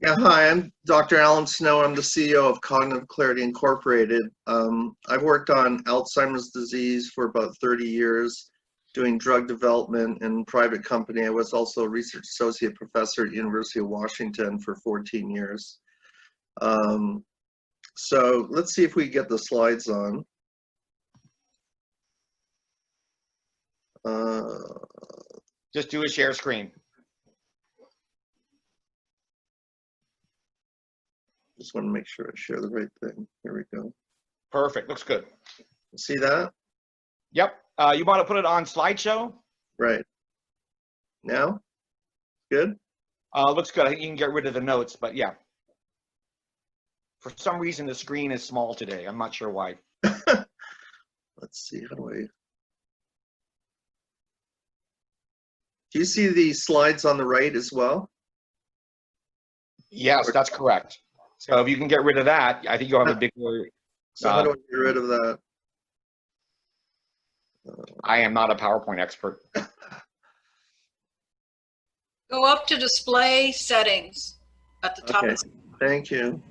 Yeah, hi, I'm Dr. Alan Snow. I'm the CEO of Cognitive Clarity Incorporated. I've worked on Alzheimer's disease for about 30 years, doing drug development in private company. I was also a research associate professor at University of Washington for 14 years. So let's see if we get the slides on. Just do a share screen. Just want to make sure I share the right thing. Here we go. Perfect. Looks good. See that? Yep. You want to put it on slideshow? Right. Now? Good? Looks good. I think you can get rid of the notes, but yeah. For some reason, the screen is small today. I'm not sure why. Let's see. How do I? Do you see the slides on the right as well? Yes, that's correct. So if you can get rid of that, I think you'll have a bigger. So how do I get rid of that? I am not a PowerPoint expert. Go up to display settings at the top. Okay, of the thank you.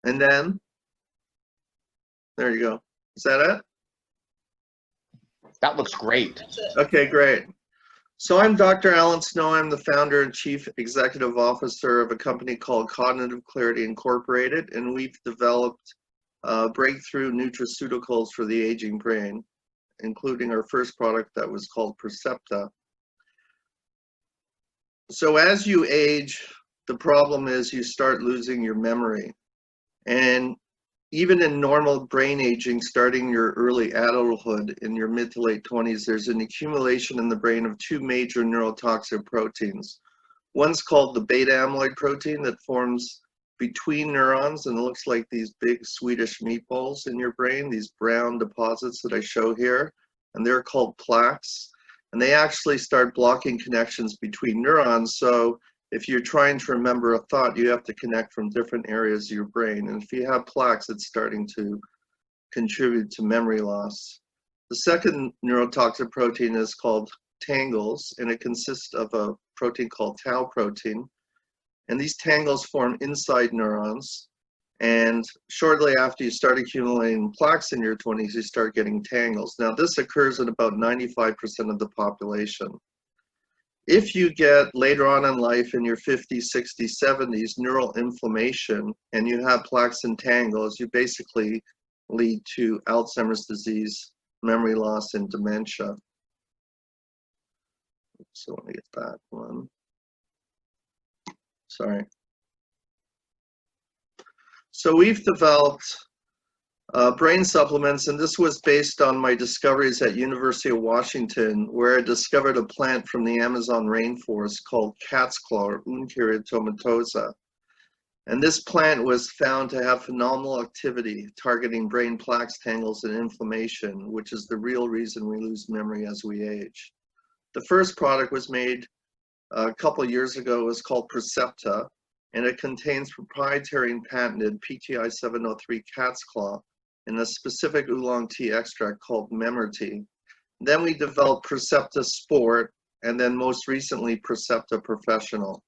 And then, there you go. Is that it? That looks great. That's it. Okay, great. So I'm Dr. Alan Snow. I'm the founder and chief executive officer of a company called Cognitive Clarity Incorporated, and we've developed breakthrough nutraceuticals for the aging brain, including our first product that was called Percepta. So as you age, the problem is you start losing your memory. And even in normal brain aging, starting your early adulthood in your mid to late 20s, there's an accumulation in the brain of two major neurotoxic proteins. One's called the beta amyloid protein that forms between neurons and looks like these big Swedish meatballs in your brain, these brown deposits that I show here, and they're called plaques. And they actually start blocking connections between neurons. So if you're trying to remember a thought, you have to connect from different areas of your brain. And if you have plaques, it's starting to contribute to memory loss. The second neurotoxic protein is called tangles, and it consists of a protein called tau protein. And these tangles form inside neurons. And shortly after you start accumulating plaques in your 20s, you start getting tangles. Now, this occurs in about 95% of the population. If you get later on in life in your 50s, 60s, 70s, neural inflammation, and you have plaques and tangles, you basically lead to Alzheimer's disease, memory loss, and dementia. So let me get that one. Sorry. So we've developed brain supplements, and this was based on my discoveries at University of Washington, where I discovered a plant from the Amazon rainforest called cat's claw, or Uncaria tomatosa. And this plant was found to have phenomenal activity targeting brain plaques, tangles, and inflammation, which is the real reason we lose memory as we age. The first product was made a couple years ago. It was called Percepta, and it contains proprietary and patented PTI 703 cat's claw in a specific oolong tea extract called Memor tea. Then we developed Percepta Sport, and then most recently Percepta Professional.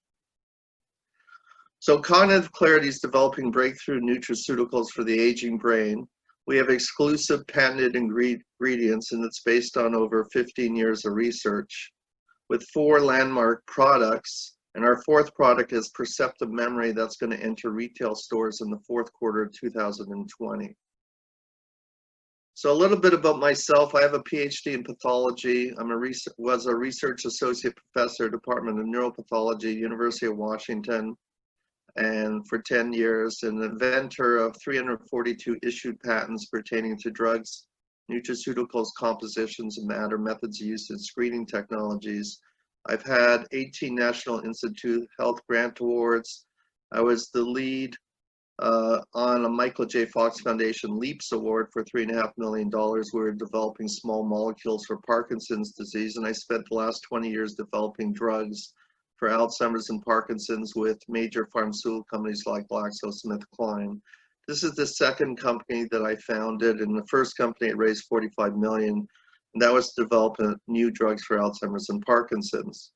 So Cognitive Clarity is developing breakthrough nutraceuticals for the aging brain. We have exclusive patented ingredients, and it's based on over 15 years of research with 4 landmark products. And our fourth product is Percepta Memory that's going to enter retail stores in the fourth quarter of 2020. So a little bit about myself. I have a PhD in pathology. I was a research associate professor, Department of Neuropathology, University of Washington, and for 10 years, an inventor of 342 issued patents pertaining to drugs, nutraceuticals, compositions of matter, methods of use, and screening technologies. I've had 18 National Institute Health Grant Awards. I was the lead on a Michael J. Fox Foundation LEAPS Award for $3.5 million. We were developing small molecules for Parkinson's disease, and I spent the last 20 years developing drugs for Alzheimer's and Parkinson's with major pharmaceutical companies like GlaxoSmithKline. This is the second company that I founded, and the first company it raised $45 million. And that was to develop new drugs for Alzheimer's and Parkinson's.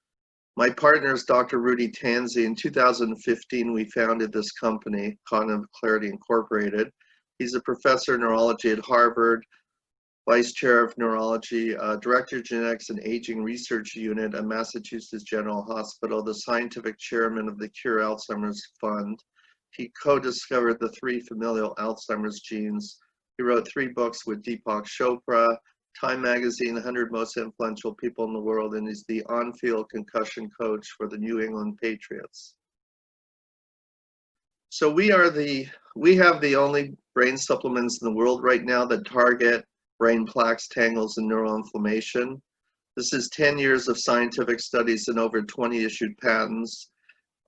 My partner is Dr. Rudy Tanzi. In 2015, we founded this company, Cognitive Clarity Incorporated. He's a professor of neurology at Harvard, vice chair of neurology, director of genetics and aging research unit at Massachusetts General Hospital, the scientific chairman of the Cure Alzheimer's Fund. He co-discovered the 3 familial Alzheimer's genes. He wrote 3 books with Deepak Chopra, Time Magazine, 100 Most Influential People in the World, and he's the on-field concussion coach for the New England Patriots. So we have the only brain supplements in the world right now that target brain plaques, tangles, and neural inflammation. This is 10 years of scientific studies and over 20 issued patents.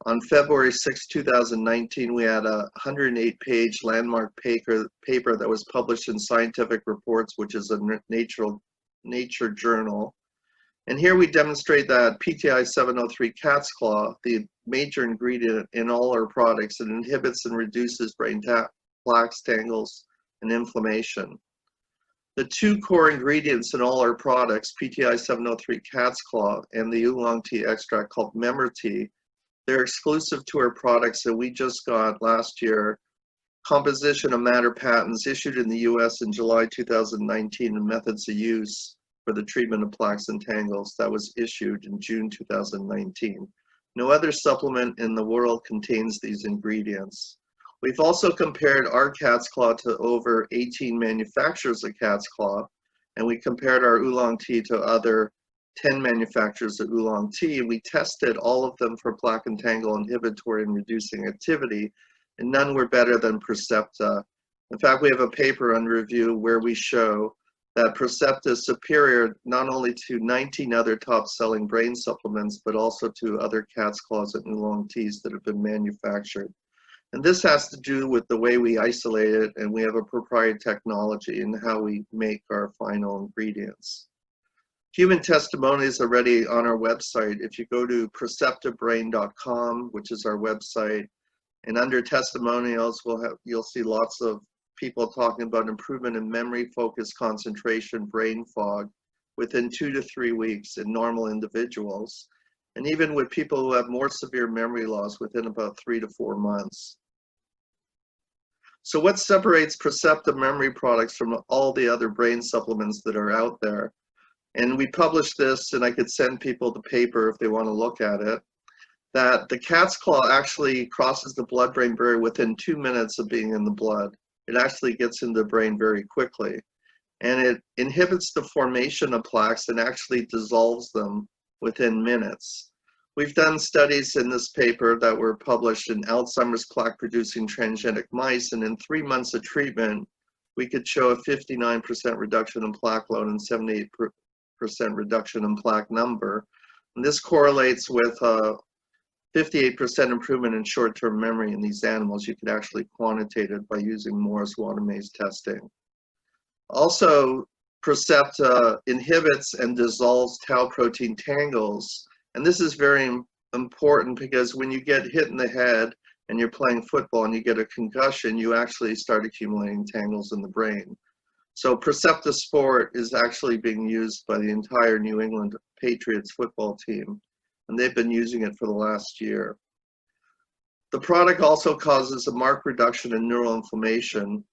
On February 6, 2019, we had a 108-page landmark paper that was published in Scientific Reports, which is a Nature journal. And here we demonstrate that PTI 703 cat's claw, the major ingredient in all our products, it inhibits and reduces brain plaques, tangles, and inflammation. The 2 core ingredients in all our products, PTI 703 cat's claw and the oolong tea extract called Memory, they're exclusive to our products that we just got last year. Composition of matter patents issued in the US in July 2019 and methods of use for the treatment of plaques and tangles that was issued in June 2019. No other supplement in the world contains these ingredients. We've also compared our cat's claw to over 18 manufacturers of cat's claw, and we compared our oolong tea to other 10 manufacturers of oolong tea. We tested all of them for plaque and tangle inhibitory and reducing activity, and none were better than Percepta. In fact, we have a paper under review where we show that Percepta is superior not only to 19 other top-selling brain supplements, but also to other cat's claws and oolong teas that have been manufactured. And this has to do with the way we isolate it, and we have a proprietary technology in how we make our final ingredients. Human testimonies are already on our website. If you go to perceptivebrain.com, which is our website, and under testimonials, you'll see lots of people talking about improvement in memory, focus, concentration, brain fog within 2 to 3 weeks in normal individuals, and even with people who have more severe memory loss within about 3 to 4 months. So what separates Percepta memory products from all the other brain supplements that are out there? And we published this, and I could send people the paper if they want to look at it, that the cat's claw actually crosses the blood-brain barrier within 2 minutes of being in the blood. It actually gets into the brain very quickly. And it inhibits the formation of plaques and actually dissolves them within minutes. We've done studies in this paper that were published in Alzheimer's plaque-producing transgenic mice, and in 3 months of treatment, we could show a 59% reduction in plaque load and 78% reduction in plaque number. And this correlates with 58% improvement in short-term memory in these animals. You could actually quantitate it by using Morris-Water maze testing. Also, Percepta inhibits and dissolves tau protein tangles. And this is very important because when you get hit in the head and you're playing football and you get a concussion, you actually start accumulating tangles in the brain. So Percepta Sport is actually being used by the entire New England Patriots football team, and they've been using it for the last year. The product also causes a marked reduction in neural inflammation.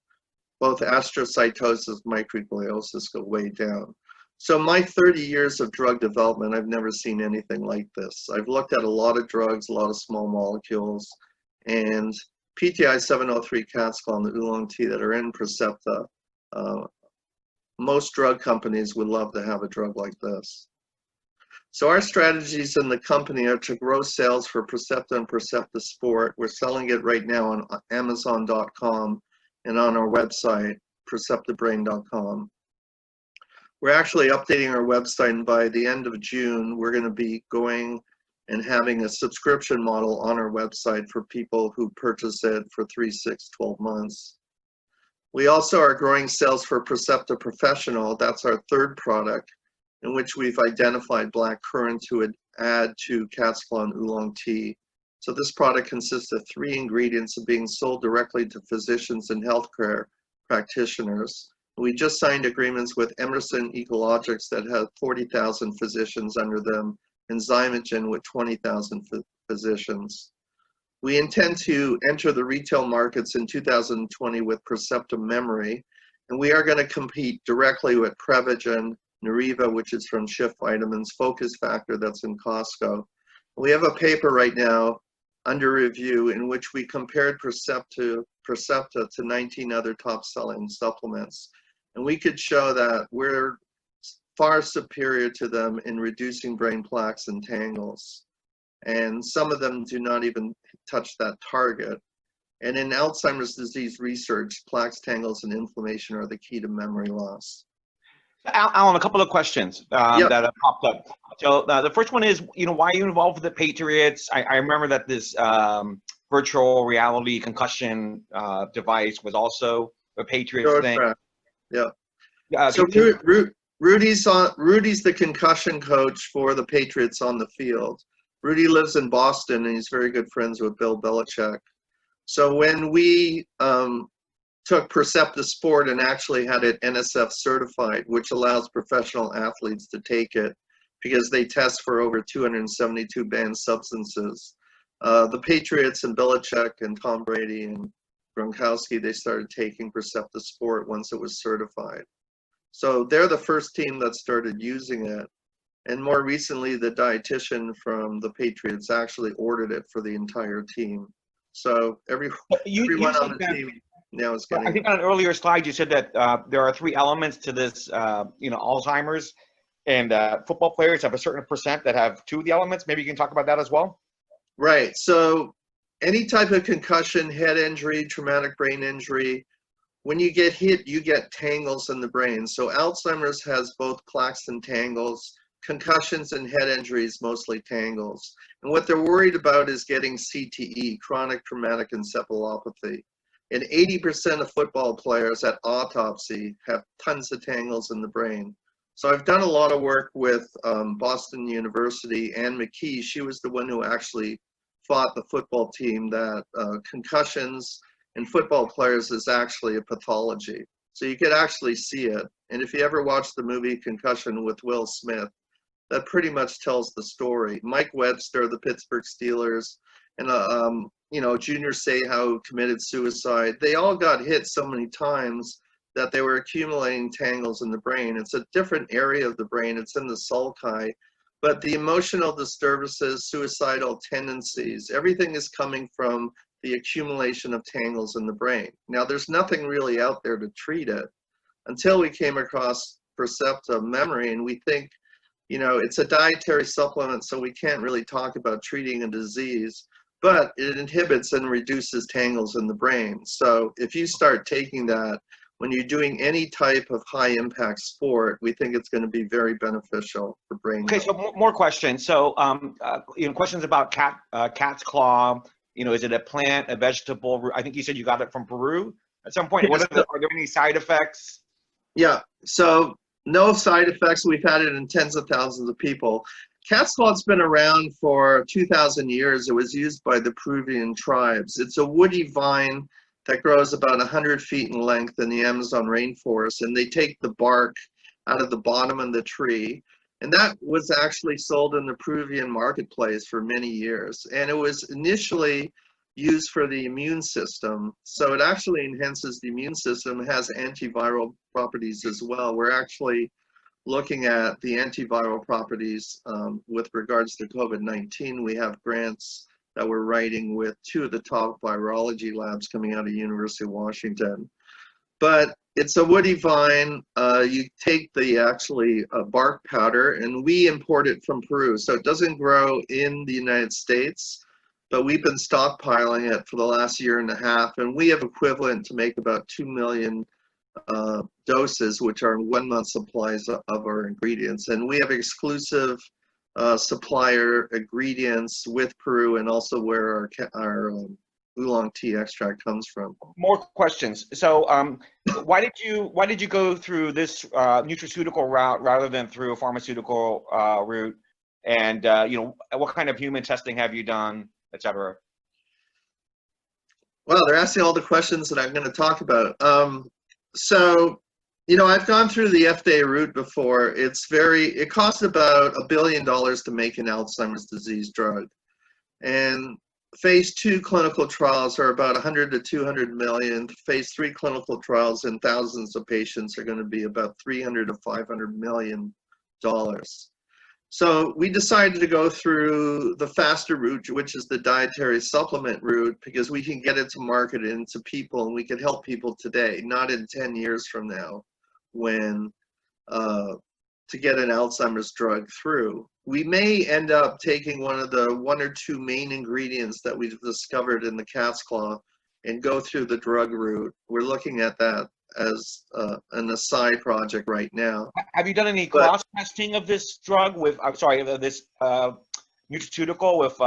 Both astrocytosis and microgliosis go way down. So my 30 years of drug development, I've never seen anything like this. I've looked at a lot of drugs, a lot of small molecules, and PTI 703 cat's claw and the oolong tea that are in Percepta, most drug companies would love to have a drug like this. So our strategies in the company are to grow sales for Percepta and Percepta Sport. We're selling it right now on Amazon.com and on our website, perceptivebrain.com. We're actually updating our website, and by the end of June, we're going to be going and having a subscription model on our website for people who purchase it for 3, 6, 12 months. We also are growing sales for Percepta Professional. That's our third product, in which we've identified black currant to add to cat's claw and oolong tea. So this product consists of 3 ingredients and being sold directly to physicians and healthcare practitioners. We just signed agreements with Emerson Ecologics that have 40,000 physicians under them, and Zymogen with 20,000 physicians. We intend to enter the retail markets in 2020 with Percepta Memory, and we are going to compete directly with Prevagen, Neriva, which is from Shift Vitamins, Focus Factor, that's in Costco. We have a paper right now under review in which we compared Percepta to 19 other top-selling supplements. And we could show that we're far superior to them in reducing brain plaques and tangles. And some of them do not even touch that target. And in Alzheimer's disease research, plaques, tangles, and inflammation are the key to memory loss. Alan, a couple of questions that have popped up. So the first one is, why are you involved with the Patriots? I remember that this virtual reality concussion device was also a Patriots thing. Yeah. So Rudy's the concussion coach for the Patriots on the field. Rudy lives in Boston, and he's very good friends with Bill Belichick. So when we took Percepta Sport and actually had it NSF certified, which allows professional athletes to take it because they test for over 272 banned substances. The Patriots and Belichick and Tom Brady and Gronkowski, they started taking Percepta Sport once it was certified. So they're the first team that started using it. And more recently, the dietitian from the Patriots actually ordered it for the entire team. So everyone on the team now is getting it. I think on an earlier slide, you said that there are 3 elements to this, Alzheimer's, and football players have a certain percent that have 2 of the elements. Maybe you can talk about that as well. Right. So any type of concussion, head injury, traumatic brain injury, when you get hit, you get tangles in the brain. So Alzheimer's has both plaques and tangles. Concussions and head injuries, mostly tangles. And what they're worried about is getting CTE, chronic traumatic encephalopathy. And 80% of football players at autopsy have tons of tangles in the brain. So I've done a lot of work with Boston University. Ann McKee, she was the one who actually fought the football team that concussions in football players is actually a pathology. So you could actually see it. And if you ever watch the movie Concussion with Will Smith, that pretty much tells the story. Mike Webster, the Pittsburgh Steelers, and Junior Seau committed suicide. They all got hit so many times that they were accumulating tangles in the brain. It's a different area of the brain. It's in the sulci. But the emotional disturbances, suicidal tendencies, everything is coming from the accumulation of tangles in the brain. Now, there's nothing really out there to treat it until we came across Percepta Memory, and we think, it's a dietary supplement, so we can't really talk about treating a disease, but it inhibits and reduces tangles in the brain. So if you start taking that when you're doing any type of high impact sport, we think it's going to be very beneficial for brain health. So more questions. So, questions about cat's claw. Is it a plant, a vegetable? I think you said you got it from Peru at some point. Are there any side effects? Yeah. So no side effects. We've had it in tens of thousands of people. Cat's claw's been around for 2,000 years. It was used by the Peruvian tribes. It's a woody vine that grows about 100 feet in length in the Amazon rainforest, and they take the bark out of the bottom of the tree. And that was actually sold in the Peruvian marketplace for many years. And it was initially used for the immune system. So it actually enhances the immune system, has antiviral properties as well. We're actually looking at the antiviral properties with regards to COVID-19. We have grants that we're writing with 2 of the top virology labs coming out of University of Washington. But it's a woody vine. You take the bark powder, and we import it from Peru. So it doesn't grow in the United States, but we've been stockpiling it for the last year and a half, and we have equivalent to make about 2 million doses, which are 1 month supplies of our ingredients. And we have exclusive supplier ingredients with Peru, and also where our oolong tea extract comes from. More questions. So, why did you go through this nutraceutical route rather than through a pharmaceutical route? And what kind of human testing have you done, et cetera? Well, they're asking all the questions that I'm going to talk about. So, You know, I've gone through the FDA route before. It costs about $1 billion to make an Alzheimer's disease drug. And phase 2 clinical trials are about 100 to 200 million. Phase 3 clinical trials in thousands of patients are going to be about 300 to 500 million dollars. So we decided to go through the faster route, which is the dietary supplement route, because we can get it to market into people and we can help people today, not in 10 years from now, when to get an Alzheimer's drug through. We may end up taking one or two main ingredients that we've discovered in the cat's claw and go through the drug route. We're looking at that as an aside project right now. Have you done any cross testing of this drug with, this nutraceutical with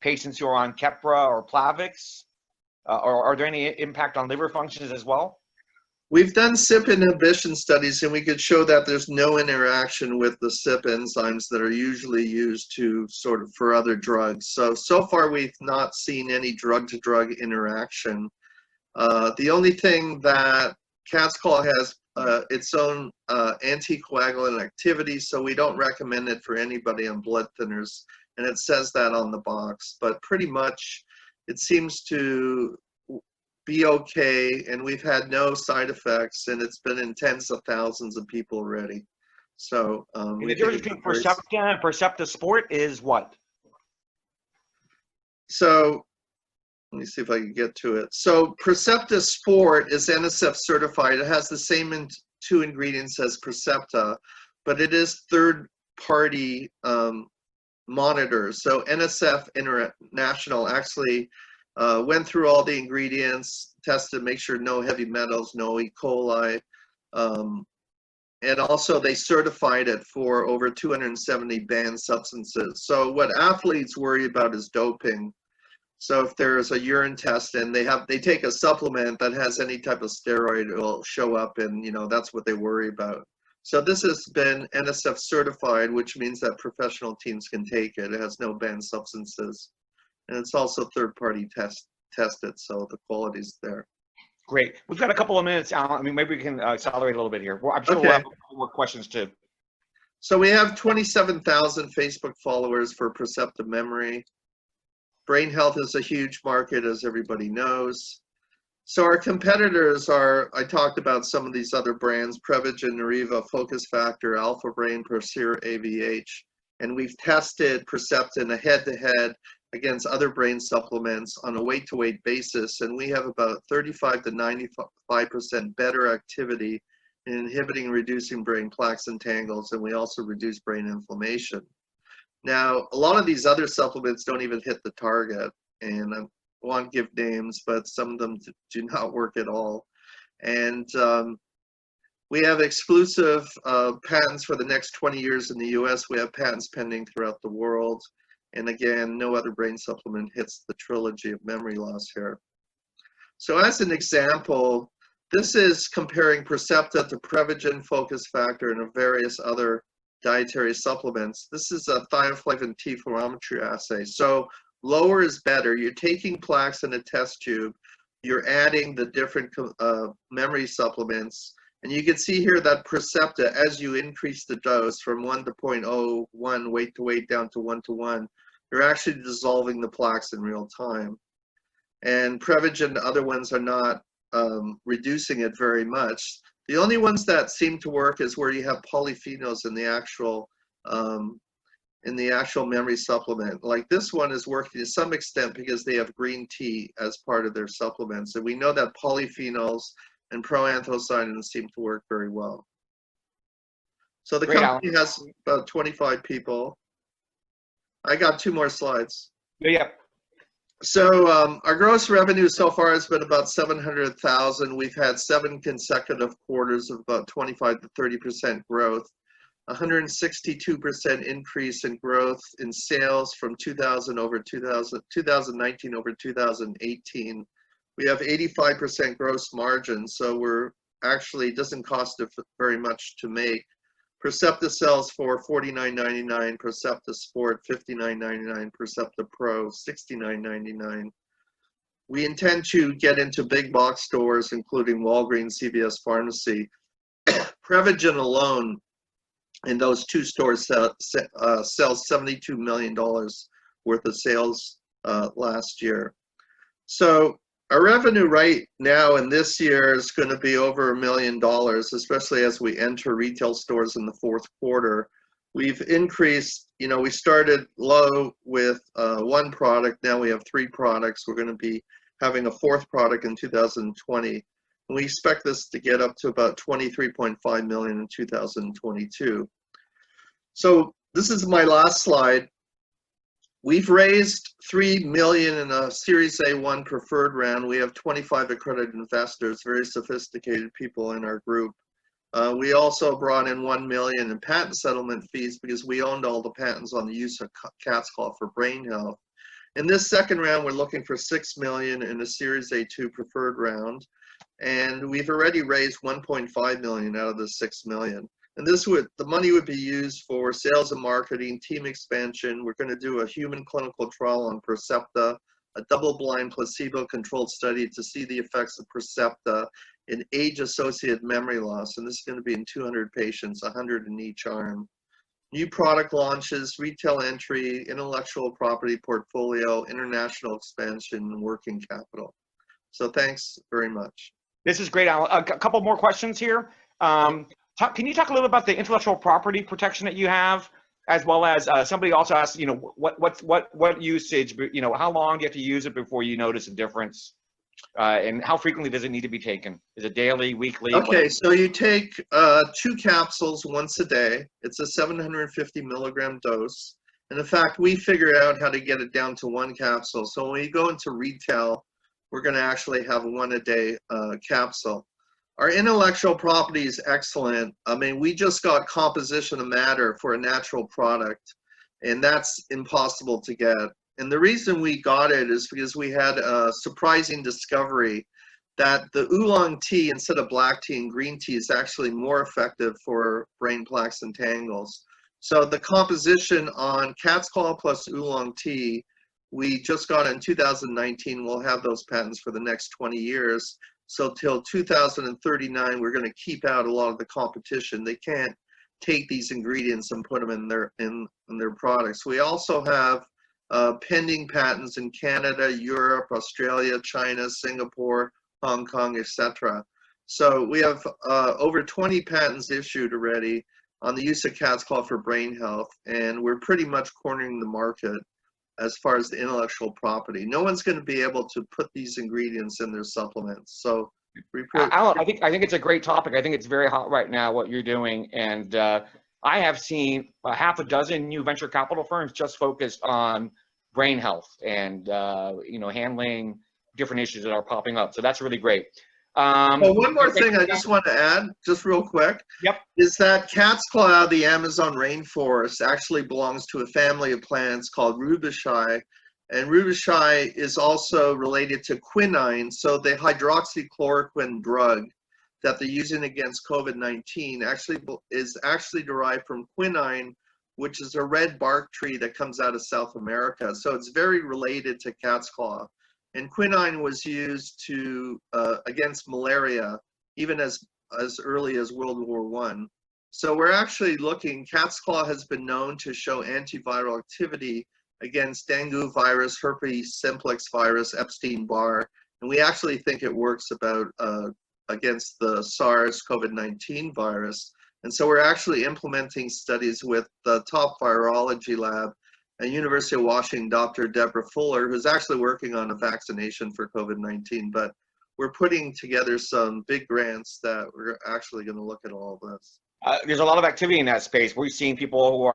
patients who are on Keppra or Plavix? Or are there any impact on liver functions as well? We've done CYP inhibition studies, and we could show that there's no interaction with the CYP enzymes that are usually used to for other drugs. So far we've not seen any drug-to-drug interaction. The only thing that cat's claw has its own anticoagulant activity, so we don't recommend it for anybody on blood thinners, and it says that on the box. But pretty much it seems to be okay, and we've had no side effects, and it's been in tens of thousands of people already. So the difference between Percepta and Percepta Sport is what? So let me see if I can get to it. So Percepta Sport is NSF certified. It has the same two ingredients as Percepta, but it is third-party monitored. So NSF International actually went through all the ingredients, tested, make sure no heavy metals, no E. coli, and also they certified it for over 270 banned substances. So what athletes worry about is doping. So if there's a urine test and they take a supplement that has any type of steroid, it will show up, and that's what they worry about. So this has been NSF certified, which means that professional teams can take it. It has no banned substances. And it's also third-party tested, so the quality's there. Great. We've got a couple of minutes, Alan. I mean, maybe we can accelerate a little bit here. I'm sure we'll have a couple more questions too. So we have 27,000 Facebook followers for Perceptive Memory. Brain health is a huge market, as everybody knows. So our competitors are, I talked about some of these other brands, Prevagen, Nariva, Focus Factor, Alpha Brain, Persir, AVH. And we've tested Percepta in a head-to-head against other brain supplements on a weight-to-weight basis, and we have about 35 to 95% better activity in inhibiting and reducing brain plaques and tangles, and we also reduce brain inflammation. Now, a lot of these other supplements don't even hit the target, and I won't give names, but some of them do not work at all. And we have exclusive patents for the next 20 years in the US. We have patents pending throughout the world. And again, no other brain supplement hits the trilogy of memory loss here. So as an example, this is comparing Percepta to Prevagen, Focus Factor, and various other dietary supplements. This is a thioflavin T fluorometry assay. So lower is better. You're taking plaques in a test tube. You're adding the different memory supplements. And you can see here that Percepta, as you increase the dose from 1 to 0.01 weight to weight down to 1 to 1, you're actually dissolving the plaques in real time. And Prevagen and other ones are not reducing it very much. The only ones that seem to work is where you have polyphenols in the actual memory supplement. Like this one is working to some extent because they have green tea as part of their supplements. And we know that polyphenols and proanthocyanins seem to work very well. So the company has about 25 people. I got 2 more slides. Yeah. So our gross revenue so far has been about 700,000. We've had 7 consecutive quarters of about 25 to 30% growth, 162% increase in growth in sales from 2019 over 2018. We have 85% gross margin, so we're actually, doesn't cost very much to make. Percepta sells for $49.99, Percepta Sport $59.99, Percepta Pro $69.99. We intend to get into big box stores, including Walgreens, CVS Pharmacy, Prevagen alone in those 2 stores sells $72 million worth of sales last year. So our revenue right now in this year is going to be over $1 million, especially as we enter retail stores in the 4th quarter. We've increased, you know, we started low with 1 product. Now we have 3 products. We're going to be having a 4th product in 2020. And we expect this to get up to about 23.5 million in 2022. So this is my last slide. We've raised $3 million in a Series A1 preferred round. We have 25 accredited investors, very sophisticated people in our group. We also brought in $1 million in patent settlement fees because we owned all the patents on the use of cat's claw for brain health. In this second round, we're looking for $6 million in a Series A2 preferred round, and we've already raised $1.5 million out of the $6 million. And the money would be used for sales and marketing, team expansion. We're going to do a human clinical trial on Percepta, a double-blind placebo-controlled study to see the effects of Percepta in age-associated memory loss. And this is going to be in 200 patients, 100 in each arm. New product launches, retail entry, intellectual property portfolio, international expansion, and working capital. So thanks very much. This is great, Alan. A couple more questions here. Can you talk a little about the intellectual property protection that you have, as well as somebody also asked, you know, what usage, you know, how long do you have to use it before you notice a difference, and how frequently does it need to be taken? Is it daily, weekly? Okay, so you take 2 capsules once a day. It's a 750 milligram dose, and in fact, we figured out how to get it down to 1 capsule. So when we go into retail, we're going to actually have a 1 a day capsule. Our intellectual property is excellent. I mean, we just got composition of matter for a natural product, and that's impossible to get. And the reason we got it is because we had a surprising discovery that the oolong tea instead of black tea and green tea is actually more effective for brain plaques and tangles. So the composition on cat's claw plus oolong tea, we just got in 2019. We'll have those patents for the next 20 years. So till 2039, we're going to keep out a lot of the competition. They can't take these ingredients and put them in their products. We also have pending patents in Canada, Europe, Australia, China, Singapore, Hong Kong, etc. So we have over 20 patents issued already on the use of cat's claw for brain health, and we're pretty much cornering the market as far as the intellectual property. No one's going to be able to put these ingredients in their supplements. So, Alan, I think it's a great topic. I think it's very hot right now what you're doing, and I have seen half a dozen new venture capital firms just focused on brain health and you know, handling different issues that are popping up. So that's really great. Well, one more thing I just want to add, just real quick, yep, is that cat's claw out of the Amazon rainforest actually belongs to a family of plants called rubichae, and rubichae is also related to quinine. So the hydroxychloroquine drug that they're using against COVID-19 is actually derived from quinine, which is a red bark tree that comes out of South America. So it's very related to cat's claw. And quinine was used to against malaria, even as early as World War I. So we're actually looking, cat's claw has been known to show antiviral activity against dengue virus, herpes simplex virus, Epstein-Barr, and we actually think it works against the SARS COVID-19 virus. And so we're actually implementing studies with the top virology lab at University of Washington, Dr. Deborah Fuller, who's actually working on a vaccination for COVID-19. But we're putting together some big grants that we're actually going to look at all of this. There's a lot of activity in that space. We're seeing people who are